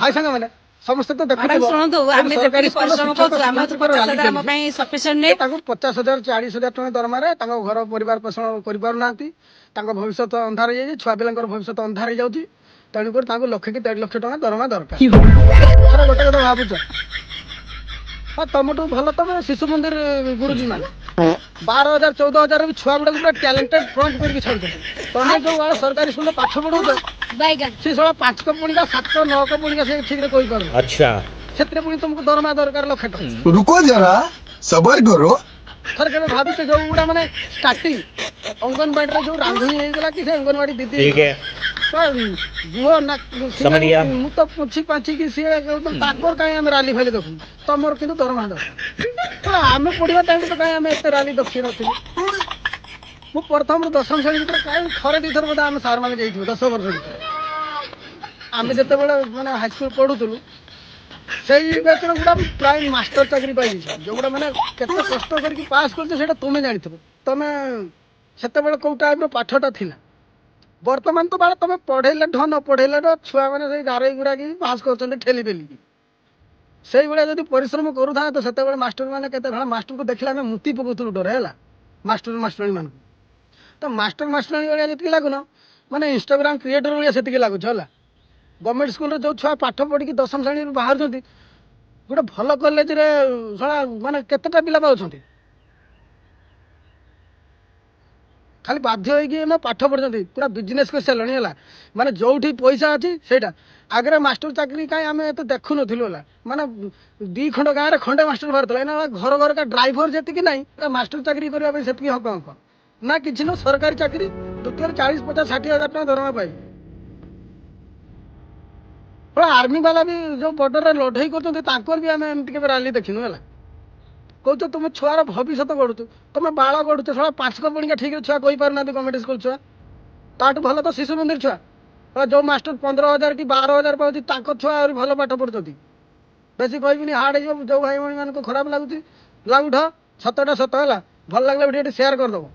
हाय सांग मैंने समस्त तो देखो मैडम शुणु आम परिश्रम सफिसीयंट नहीं 50,000 40,000 टका दरमा घर परिवार पोषण कर भविष्य अंधार हो जाए छुआ पिला भविष्य अंधार हो जाऊँगी तेणुकर लक्षे कि 1.5 लाख टका दरमा दरकार अरे गोटे कथा भावुच हाँ तुमठू भल तुम शिशु मंदिर गुरुजी मान 12,000 14,000 भी छुआ गुड़ा पूरा टैलेंटेड फ्रंट करके छाड़ते तुम जो वाला सरकारी स्कूल पाठ पढ़ाऊच सी सब 5 कपुणिका 7 9 कपुणिका से ठीक कही पार अच्छा से पुणी तुमको दरमा दरकार लक्षे टका रुको जरा सबर करो थर के भावी जो गुड़ा मैंने स्टार्टिंग अंगनवाड़ी जो रांधुनी होगा कि से अंगनवाड़ी दीदी ठीक है गुह ना समझ गया। मु तो पूछी पाछी कि सी ताकर कहीं आम राली फैली देखु तुमर किंतु दरमा दर आम पढ़ा टाइम तो कहीं आम एत राली देखी नी मु प्रथम 10वीं श्रेणी भर कहीं थरे दी थर बोधे आम सार मैंने जाइए 10 वर्ष भर आम जिते मैंने हाईस्कल पढ़ुलु से बेचर गुड़ा प्राय मास्टर चाकरी पाई जो गुड़ा मैंने केते कष्ट करके पास कर तुम्हें जानी तुम से कौ टाइप पाठटा थिला बर्तमान तो बाड़ा तुम पढ़ेले ढ न पढ़ेले छुआ मैंने गारे गुड़ा की पास कर ठेली पेलिकी से भाया जब परिश्रम करूँ तो से मास्टर मैंने के मास्टर को देखला आम मुति पकाउलु डर है मास्टर मास्टरी मान तो मास्टर मास्टरी भाया जी लगुन मैंने इंस्टाग्राम क्रिएटर भाया से लगुच है गवर्नमेंट स्कूल जो छुआ पाठ पढ़ी 10वीं श्रेणी बाहर गोटे भल कॉलेज माने केतेटा पिला पाउछंती खाली बाध्य होगी पाठ पढ़ते पूरा बिजनेस कर सारे है माने जो पैसा अच्छी से आगे मास्टर चाकरी कहीं आम एत देखु नुला माने 2 खंड गाँव में खंडे मास्टर बाहर घर घर का ड्राइवर जी ना मास्टर चाकरी करने से हक अंक ना कि न सरकारी चाकरी द्वितीय 40-50-60 हजार टका दरमा पाई आर्मी वाला भी जो बॉर्डर लड़ई कर भी आम एमती के राली देखिनु है कौच तुम छुआर भविष्य गढ़ु तुम बाल गढ़ुच सारा 5 कपुणिका ठीक छुआ कही पार ना गवर्नमेंट स्कूल छुआ ताठू भल तो शिशु मंदिर छुआ जो मास्टर 15,000 कि 12,000 पाँच छुआ और भल पाठ पढ़ुच्च बेसी कहबी हार्ड हो जो भाई भाई मान खराब लगुच लागुठ सतटा सत है भल लगे सेयार करदेव